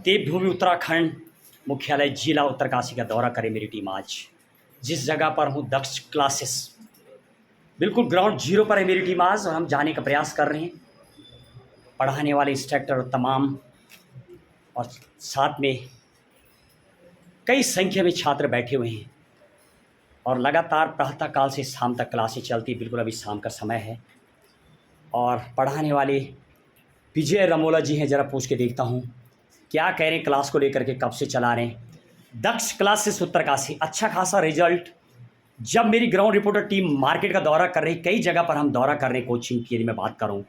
देवभूमि उत्तराखंड मुख्यालय जिला उत्तरकाशी का दौरा करे मेरी टीम आज। जिस जगह पर हूँ दक्ष क्लासेस, बिल्कुल ग्राउंड जीरो पर है मेरी टीम आज और हम जाने का प्रयास कर रहे हैं। पढ़ाने वाले इंस्ट्रक्टर और तमाम और साथ में कई संख्या में छात्र बैठे हुए हैं और लगातार प्रातः काल से शाम तक क्लासें चलती। बिल्कुल अभी शाम का समय है और पढ़ाने वाले विजय रमोला जी हैं। ज़रा पूछ के देखता हूँ क्या कह रहे हैं क्लास को लेकर के, कब से चला रहे हैं। दक्ष क्लासेस उत्तरकाशी, अच्छा खासा रिजल्ट। जब मेरी ग्राउंड रिपोर्टर टीम मार्केट का दौरा कर रही, कई जगह पर हम दौरा कर रहे हैं कोचिंग की, यदि मैं बात करूं,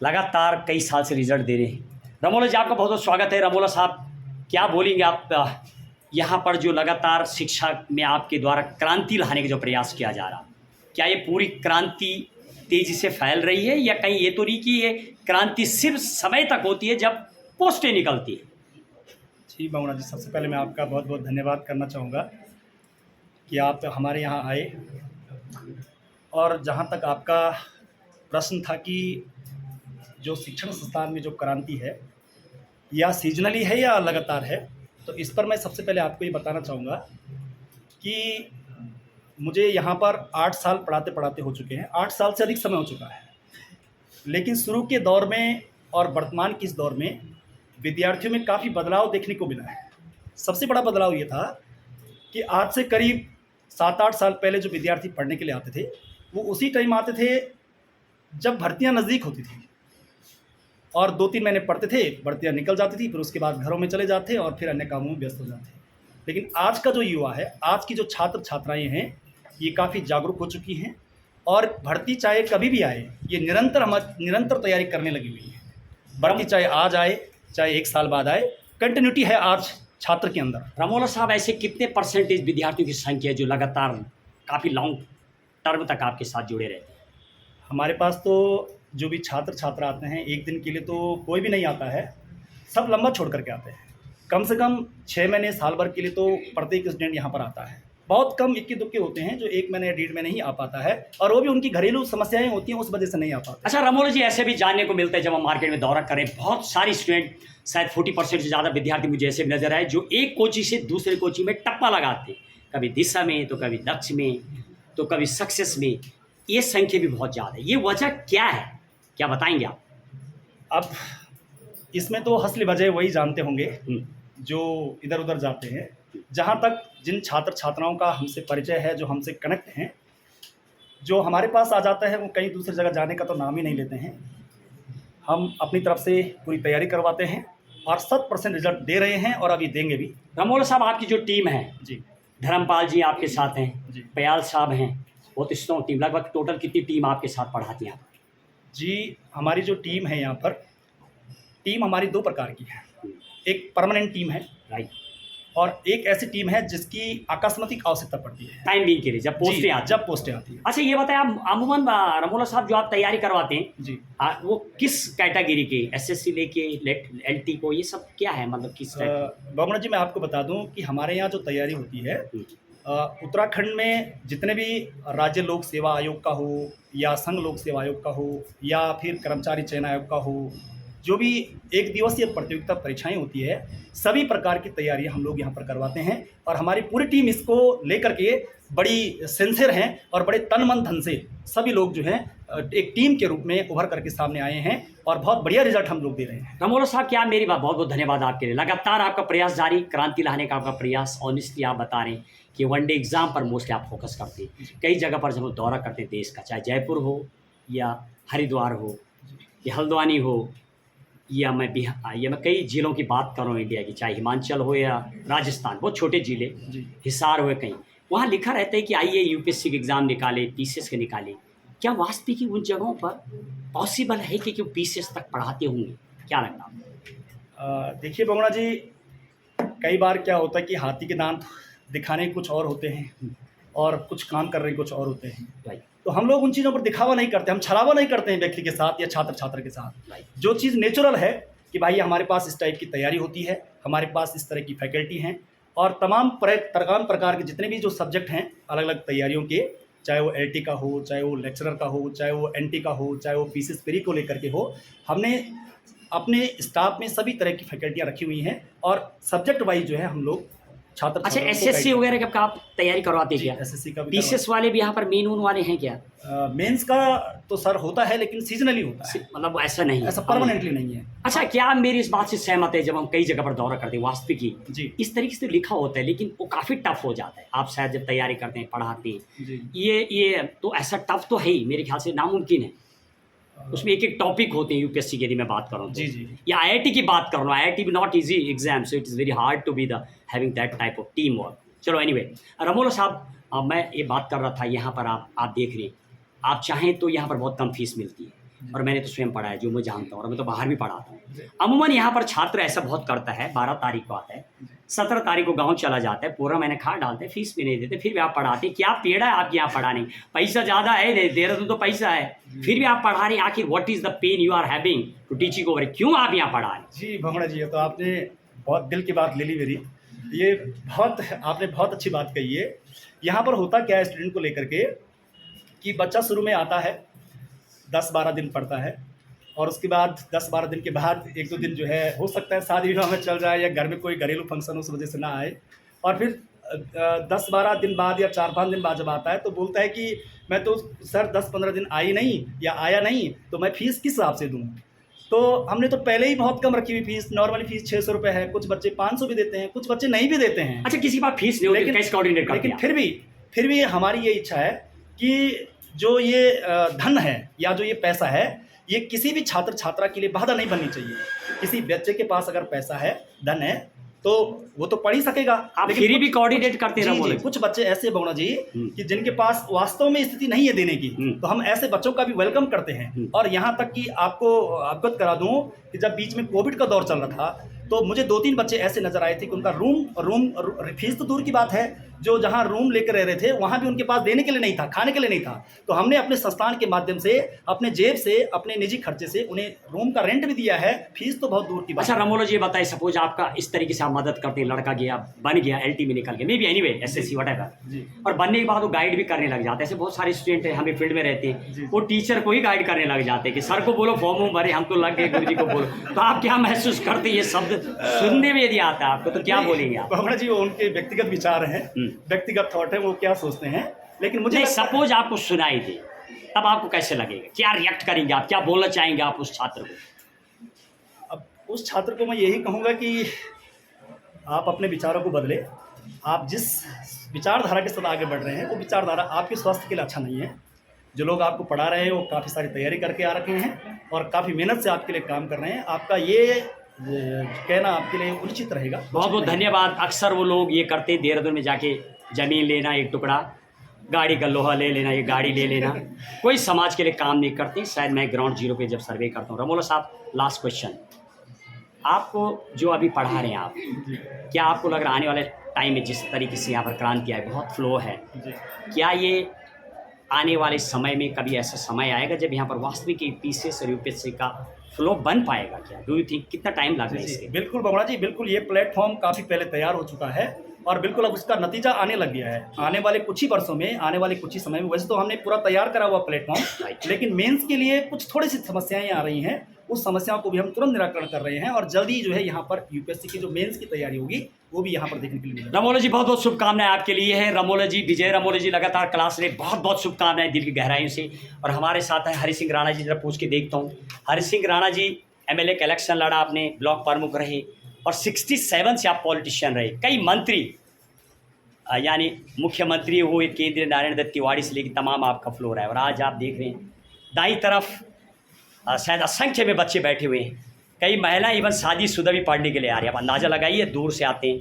लगातार कई साल से रिजल्ट दे रहे हैं। रमोला जी आपका बहुत बहुत स्वागत है। रमोला साहब क्या बोलेंगे आप यहाँ पर जो लगातार शिक्षा में आपके द्वारा क्रांति लाने का जो प्रयास किया जा रहा, क्या ये पूरी क्रांति तेज़ी से फैल रही है या कहीं ये तो नहीं कि ये क्रांति सिर्फ समय तक होती है जब पोस्टें निकलती है? जी बावड़ा जी, सबसे पहले मैं आपका बहुत बहुत धन्यवाद करना चाहूँगा कि आप हमारे यहाँ आए। और जहाँ तक आपका प्रश्न था कि जो शिक्षण संस्थान में जो क्रांति है या सीजनली है या लगातार है, तो इस पर मैं सबसे पहले आपको ये बताना चाहूँगा कि मुझे यहाँ पर 8 साल पढ़ाते पढ़ाते हो चुके हैं। 8 साल से अधिक समय हो चुका है, लेकिन शुरू के दौर में और वर्तमान के इस दौर में विद्यार्थियों में काफ़ी बदलाव देखने को मिला है। सबसे बड़ा बदलाव ये था कि आज से करीब 7-8 साल पहले जो विद्यार्थी पढ़ने के लिए आते थे वो उसी टाइम आते थे जब भर्तियां नज़दीक होती थी और 2-3 महीने पढ़ते थे, भर्तियां निकल जाती थी, फिर उसके बाद घरों में चले जाते और फिर अन्य कामों में व्यस्त हो जाते। लेकिन आज का जो युवा है, आज की जो छात्र छात्राएँ हैं, ये काफ़ी जागरूक हो चुकी हैं और भर्ती चाहे कभी भी आए, ये निरंतर तैयारी करने लगी हुई है। भर्ती चाहे आज आए चाहे 1 साल बाद आए, कंटिन्यूटी है आज छात्र के अंदर। रमोला साहब ऐसे कितने परसेंटेज विद्यार्थियों की संख्या है जो लगातार काफ़ी लॉन्ग टर्म तक आपके साथ जुड़े रहते हैं? हमारे पास तो जो भी छात्र छात्रा आते हैं, एक दिन के लिए तो कोई भी नहीं आता है, सब लंबा छोड़ करके आते हैं। कम से कम 6 महीने साल भर के लिए तो प्रत्येक स्टूडेंट यहाँ पर आता है। बहुत कम इक्के दुक्के होते हैं जो 1 महीने या 1.5 महीने ही आ पाता है, और वो भी उनकी घरेलू समस्याएं होती हैं, उस वजह से नहीं आ पाता। अच्छा रमोला जी, ऐसे भी जानने को मिलता है जब हम मार्केट में दौरा करें, बहुत सारी स्टूडेंट, शायद 40% से ज़्यादा विद्यार्थी मुझे ऐसे भी नजर आए जो एक कोचिंग से दूसरे कोचिंग में टप्पा लगाते, कभी दिशा में तो कभी दक्ष में तो कभी सक्सेस में। ये संख्या भी बहुत ज़्यादा है, ये वजह क्या है, क्या बताएंगे आप? अब इसमें तो असली वजह वही जानते होंगे जो इधर उधर जाते हैं। जहाँ तक जिन छात्र छात्राओं का हमसे परिचय है, जो हमसे कनेक्ट हैं, जो हमारे पास आ जाता है, वो कहीं दूसरी जगह जाने का तो नाम ही नहीं लेते हैं। हम अपनी तरफ से पूरी तैयारी करवाते हैं और 100% रिजल्ट दे रहे हैं और अभी देंगे भी। रमोला साहब आपकी जो टीम है जी, धर्मपाल जी आपके साथ हैं, जी, पयाल साहब हैं, बहुत स्ट्रॉन्ग टीम। लगभग टोटल कितनी टीम आपके साथ पढ़ाती हैं आप? जी, हमारी जो टीम है यहाँ पर, टीम हमारी 2 प्रकार की है। एक परमानेंट टीम है राइट, और एक ऐसी टीम है जिसकी आकस्मिक आवश्यकता पड़ती है टाइम बीइंग के लिए जब पोस्टें आती हैं। जब पोस्टें आती हैं। अच्छा ये बताएं आप, अमूमन रमोला साहब जो आप तैयारी करवाते हैं जी, वो किस कैटेगरी के, एसएससी लेके एलटी को, ये सब क्या है, मतलब किस टाइप? बावड़ा जी, मैं आपको बता दूं कि हमारे यहाँ जो तैयारी होती है, उत्तराखंड में जितने भी राज्य लोक सेवा आयोग का हो या संघ लोक सेवा आयोग का हो या फिर कर्मचारी चयन आयोग का हो, जो भी एक दिवसीय प्रतियोगिता परीक्षाएं होती है, सभी प्रकार की तैयारियां हम लोग यहाँ पर करवाते हैं। और हमारी पूरी टीम इसको लेकर के बड़ी सिंसियर हैं और बड़े तन मन धन से सभी लोग जो हैं एक टीम के रूप में उभर करके सामने आए हैं और बहुत बढ़िया रिजल्ट हम लोग दे रहे हैं। रमोला साहब क्या मेरी बात, बहुत बहुत धन्यवाद आपके लिए। लगातार आपका प्रयास जारी, क्रांति लाने का आपका प्रयास। ऑनेस्टली आप बता रहे हैं कि वनडे एग्जाम पर मोस्टली आप फोकस करते हैं। कई जगह पर जब हम दौरा करते हैं देश का, चाहे जयपुर हो या हरिद्वार हो या हल्द्वानी हो या मैं कई जिलों की बात कर रहा हूँ इंडिया की, चाहे हिमाचल हो या राजस्थान, बहुत छोटे जिले, हिसार हो, कहीं वहाँ लिखा रहता है कि आइए यूपीएससी के एग्ज़ाम निकाले, पीसीएस के निकाले। क्या वास्तविक उन जगहों पर पॉसिबल है कि पीसीएस तक पढ़ाते होंगे? क्या लगता है? देखिए बावड़ा जी, कई बार क्या होता है कि हाथी के दांत दिखाने कुछ और होते हैं और कुछ काम कर रहे कुछ और होते हैं। तो हम लोग उन चीज़ों पर दिखावा नहीं करते, हम छलावा नहीं करते हैं व्यक्ति के साथ या छात्र छात्र के साथ। जो चीज़ नेचुरल है कि भाई हमारे पास इस टाइप की तैयारी होती है, हमारे पास इस तरह की फैकल्टी हैं और तमाम प्रकार के जितने भी जो सब्जेक्ट हैं अलग अलग तैयारियों के, चाहे वो एलटी का हो, चाहे वो लेक्चरर का हो, चाहे वो एनटी का हो, चाहे वो पीसीएस प्री को लेकर के हो, हमने अपने स्टाफ में सभी तरह की फैकल्टियाँ रखी हुई हैं और सब्जेक्ट वाइज जो है हम लोग छात्र अच्छा, छात्राओं को एसएससी गाइड वगैरह का आप तैयारी करवाते हैं क्या? एसएससी का भी पीसीएस वाले भी यहाँ पर मेन उन वाले हैं क्या? मेंस का तो सर होता है लेकिन सीजनली होता है, मतलब ऐसा नहीं है, ऐसा परमानेंटली नहीं है। अच्छा, क्या आप मेरी इस बात से सहमत है? जब हम कई जगह पर दौरा करते हैं वास्तविकी, जी इस तरीके से लिखा होता है लेकिन वो काफ़ी टफ हो जाता है। आप शायद जब तैयारी करते हैं, पढ़ाते हैं, जी ये तो ऐसा टफ तो है ही, मेरे ख्याल से नामुमकिन है। उसमें एक एक टॉपिक होते हैं यूपीएससी के, यदि मैं बात करूँ तो। जी जी या आईआईटी की बात कर रहा हूँ, आईआईटी भी not easy exam, so it is very hard to be the having that type of team work. चलो एनीवे, रमोला साहब, मैं ये बात कर रहा था, यहाँ पर आप देख रहे हैं, आप चाहें तो यहाँ पर बहुत कम फीस मिलती है, और मैंने तो स्वयं पढ़ा है, जो मैं जानता हूँ, और मैं तो बाहर भी पढ़ाता हूँ। अमूमन यहाँ पर छात्र ऐसा बहुत करता है, 12 तारीख को आता है, 17 तारीख को गांव चला जाता है, पूरा महीने खा डालते हैं, फीस भी नहीं देते, फिर भी आप पढ़ाते। क्या पेड़ है आपके यहाँ पढ़ाने? पैसा ज़्यादा है, देहरादून तो पैसा है, फिर भी आप पढ़ा रहे हैं। आखिर what is the pain you are having to teaching over? क्यों आप यहाँ पढ़ा रहे हैं? जी भावना जी, ये तो आपने बहुत दिल की बात ले ली मेरी। ये आपने बहुत अच्छी बात कही है। यहाँ पर होता क्या है स्टूडेंट को लेकर के कि बच्चा शुरू में आता है, 10-12 दिन पढ़ता है, और उसके बाद 10-12 दिन के बाद 1-2 दिन जो है हो सकता है शादी विवाह में चल जाए या घर में कोई घरेलू फंक्शन उस वजह से ना आए, और फिर 10-12 दिन बाद या 4-5 दिन बाद जब आता है तो बोलता है कि मैं तो सर 10-15 दिन आई नहीं या आया नहीं, तो मैं फ़ीस किस हिसाब से दूँ? तो हमने तो पहले ही बहुत कम रखी हुई फीस, नॉर्मली फीस 600 रुपये है, कुछ बच्चे 500 भी देते हैं, कुछ बच्चे नहीं भी देते हैं। अच्छा, किसी के पास फीस नहीं होती, लेकिन कैसे कोऑर्डिनेट करते लेकिन हैं? फिर भी हमारी ये इच्छा है कि जो ये धन है या जो ये पैसा है, ये किसी भी छात्र छात्रा के लिए बाधा नहीं बननी चाहिए। किसी बच्चे के पास अगर पैसा है, धन है, तो वो तो पढ़ ही सकेगा। आप फ्री भी कोऑर्डिनेट करते रहो। जी, कुछ बच्चे ऐसे भावना जी कि जिनके पास वास्तव में स्थिति नहीं है देने की, तो हम ऐसे बच्चों का भी वेलकम करते हैं। और यहाँ तक कि आपको अवगत करा दूं कि जब बीच में कोविड का दौर चल रहा था, तो मुझे 2-3 बच्चे ऐसे नजर आए थे कि उनका रूम फीस तो दूर की बात है, जो जहाँ रूम लेकर रह रहे थे वहाँ भी उनके पास देने के लिए नहीं था, खाने के लिए नहीं था। तो हमने अपने संस्थान के माध्यम से, अपने जेब से, अपने निजी खर्चे से उन्हें रूम का रेंट भी दिया है। फीस तो बहुत दूर की बात। अच्छा रमोला जी, बताइए, सपोज आपका इस तरीके से आप मदद करते हैं, लड़का गया, बन गया, LT में निकल गया, may be anyway SSC whatever, और बनने के बाद वो गाइड भी करने लग जाते हैं। ऐसे बहुत सारे स्टूडेंट हैं, हमें फील्ड में रहते हैं, वो टीचर को ही गाइड करने लग जाते हैं कि सर को बोलो फॉर्म भरे, हम तो लग गए, गुरु जी को बोलो। तो आप क्या महसूस करते हैं? ये शब्द सुनने में यदि आता है आपको तो क्या बोलेंगे आप? भावना जी, वो उनके व्यक्तिगत विचार हैं, व्यक्तिगत थॉट है, वो क्या सोचते हैं। लेकिन मुझे सपोज आपको सुनाई दे, तब आपको कैसे लगेगा? क्या रिएक्ट करेंगे आप? क्या बोलना चाहेंगे आप उस छात्र को? अब उस छात्र को मैं यही कहूँगा कि आप अपने विचारों को बदले। आप जिस विचारधारा के साथ आगे बढ़ रहे हैं, वो विचारधारा आपके स्वास्थ्य के लिए अच्छा नहीं है। जो लोग आपको पढ़ा रहे हैं वो काफ़ी सारी तैयारी करके आ रखे हैं और काफ़ी मेहनत से आपके लिए काम कर रहे हैं। आपका ये कहना आपके लिए उचित रहेगा। बहुत बहुत धन्यवाद। अक्सर वो लोग ये करते, देहरादून में जाके ज़मीन लेना एक टुकड़ा, गाड़ी का लोहा ले लेना, ये गाड़ी ले लेना, कोई समाज के लिए काम नहीं करते। शायद मैं ग्राउंड जीरो पे जब सर्वे करता हूँ। रमोला साहब, लास्ट क्वेश्चन, आपको जो अभी पढ़ा रहे हैं आप, क्या आपको लग रहा है आने वाले टाइम में जिस तरीके से यहाँ पर क्रांति आई, बहुत फ्लो है, क्या ये आने वाले समय में कभी ऐसा समय आएगा जब यहाँ पर वास्तविक PCS और UPSC का फ्लो बन पाएगा? क्या डू यू थिंक, कितना टाइम लग रहा है इसके? बिल्कुल बबड़ा जी, बिल्कुल ये प्लेटफॉर्म काफ़ी पहले तैयार हो चुका है और बिल्कुल अब उसका नतीजा आने लग गया है। आने वाले कुछ ही वर्षों में, आने वाले कुछ ही समय में, वैसे तो हमने पूरा तैयार करा हुआ प्लेटफॉर्म, लेकिन मेंस के लिए कुछ थोड़ी सी समस्याएं आ रही हैं। उस समस्याओं को भी हम तुरंत निराकरण कर रहे हैं और जल्दी जो है यहाँ पर UPSC की जो मेंस की तैयारी होगी वो भी यहाँ पर देखने के लिए मिलेगा। रमोला जी, बहुत बहुत शुभकामनाएं आपके लिए है। रमोला जी, विजय रमोला जी, लगातार क्लास ले, बहुत बहुत शुभकामनाएं दिल की गहराइयों से। और हमारे साथ हैं हरि सिंह राणा जी, जरा पूछ के देखता हूँ। हरि सिंह राणा जी MLA का इलेक्शन लड़ा, आपने ब्लॉक प्रमुख रहे और 67 से आप पॉलिटिशियन रहे, कई मंत्री यानी मुख्यमंत्री हुए, केंद्रीय नारायण दत्त तिवारी से लेकर तमाम आपका फ्लोर है। और आज आप देख रहे हैं दाईं तरफ शायद असंख्य में बच्चे बैठे हुए हैं, कई महिलाएं इवन शादीशुदा भी पढ़ने के लिए आ रही हैं। आप अंदाज़ा लगाइए, दूर से आते हैं,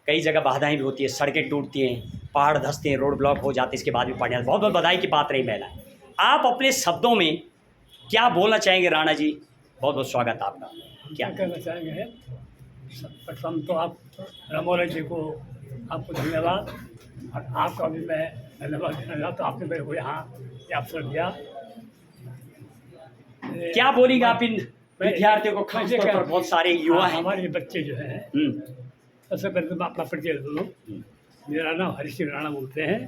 कई जगह बाधाएं भी होती है, सड़कें टूटती हैं, पहाड़ धंसते हैं, रोड ब्लॉक हो जाते हैं, इसके बाद भी पढ़ने आते हैं। बहुत बहुत बधाई की बात रही महिलाएं। आप अपने शब्दों में क्या बोलना चाहेंगे राणा जी? बहुत बहुत स्वागत आपका। क्या कहना चाहेंगे? प्रथम तो आप रमोला जी को, आपको धन्यवाद, और आपका भी मैं धन्यवाद देना चाहता हूँ। आपने मेरे को यहाँ अवसर दिया। क्या बोलेंगे आप इन विद्यार्थियों को, खासतौर पर बहुत सारे युवा हैं? हमारे बच्चे जो हैं, सबसे पहले तो मैं अपना परिचय दे दूँ। मेरा नाम हरि सिंह राणा बोलते हैं।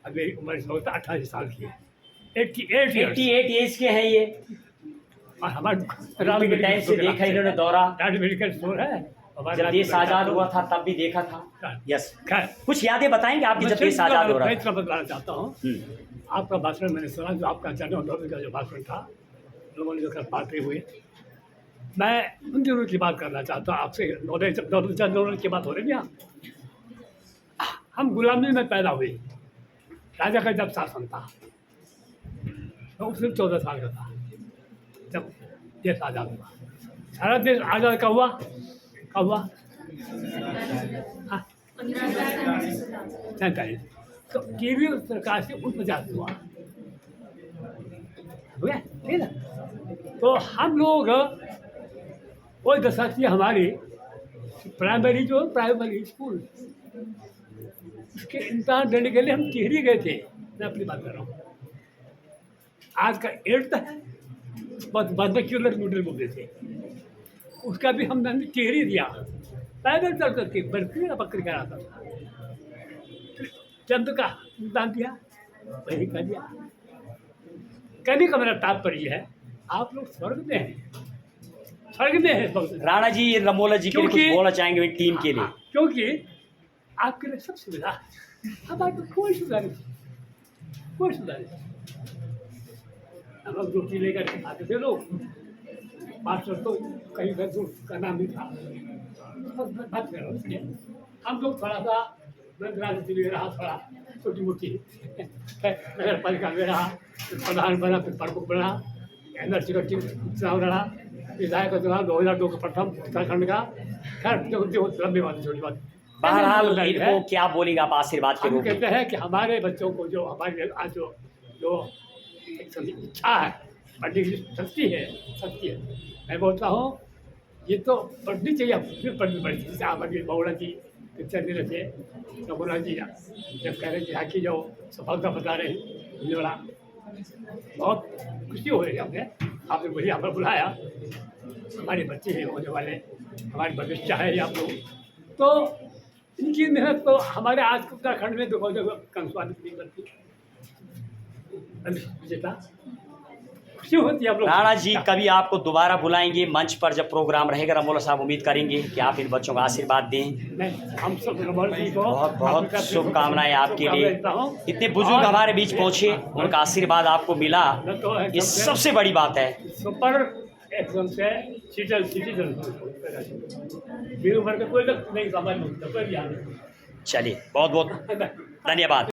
अब मेरी उम्र इस वक्त 28 साल की है। 88 एज के हैं ये। और हमारे ओलंपिक के टाइम से देखा इन्होंने दौरा, राज मेडिकल स्टोर है हमारे जब देश आज़ाद हुआ था तब भी देखा था। यस, खैर कुछ यादें बताएंगे आपकी जब देश आज़ाद हो रहा मैं था? इतना बताना चाहता हूँ। आपका भाषण मैंने सुना, जो आपका जनरल का जो भाषण था, लोगों ने जो कर बातें हुई, मैं उन दिनों की बात करना चाहता हूँ आपसे। नॉलेज की बात हो रही है यहाँ। हम गुलामी में पैदा हुए, राजा का जब शासन था, तो सिर्फ 14 साल का था जब देश आज़ाद हुआ। सारा देश आज़ाद का हुआ, कब हुआ? हाँ, 47। तो केंद्रीय सरकार से 49 हुआ, हो गया, ठीक है। तो हम लोग कोई दशा थी हमारी, प्राइमरी स्कूल, उसके इम्तहान देने के लिए हम टिहरी गए थे। मैं अपनी बात कर रहा हूँ। आज का 8th है, बाद में क्यों लोग मिडिल बोलते थे, उसका भी हमने टिहरी दिया, पैदल चल करके बर्फी का बकरी का आता था। चंद का इम्तहान दिया, वही कर दिया। कहने का मेरा तात्पर्य है, आप लोग स्वर्ग में हैं, स्वर्ग में है बहुत। राणा जी, रमोला जी के लिए कुछ बोलना चाहेंगे टीम के लिए? क्योंकि आपके लिए सब सुविधा है, हमारे तो कोई सुविधा नहीं, कोई सुविधा नहीं। हम लोग ड्यूटी लेकर के आते थे लोग, मास्टर तो कहीं घर का नाम भी था, बात कर रहा हूँ। हम लोग थोड़ा सा राजनीति में रहा, थोड़ा छोटी मोटी नगर पालिका में रहा, फिर प्रधान बना, फिर प्रमुख बना, एनर्जी का चुनाव लड़ा, विधायक का चुनाव 2002 का प्रथम उत्तराखंड का। खैर लंबी बात, छोटी बात। बहरहाल इनको क्या बोलेंगे आप आशीर्वाद के हम रूप में? कहते हैं कि हमारे बच्चों को जो हमारे आज जो एक इच्छा है पढ़ने की, शक्ति है, मैं बोलता हूँ ये तो पढ़नी चाहिए, फिर पढ़नी पड़ेगी। जैसे आप अभी बउड़ा जी पिक्चर दे रहे थे, बउड़ा जी जब कह रहे थे यहाँ की जो सफलता बता रहे हैं, मुझे बड़ा बहुत खुशी हो रही है। आपने मुझे यहाँ पर बुलाया, हमारे बच्चे हैं होने वाले, हमारे भविष्य है आप लोग, तो इनकी मेहनत तो हमारे आज उत्तराखंड में देखो कंसवानित नहीं करती विजेता, खुशी होती है आप लोग। राणा जी, कभी आपको दोबारा बुलाएंगे मंच पर जब प्रोग्राम रहेगा। रमोला साहब, उम्मीद करेंगे कि आप इन बच्चों को आशीर्वाद दें। मैं हम सब रमोला जी को बहुत बहुत शुभकामनाएं आपके लिए। इतने बुजुर्ग हमारे बीच पहुंचे, उनका आशीर्वाद आपको मिला, ये सबसे बड़ी बात है। सुपर एकदम से सिटीजन मेरी उम्र का कोई नहीं समझ नहीं। चलिए, बहुत बहुत धन्यवाद।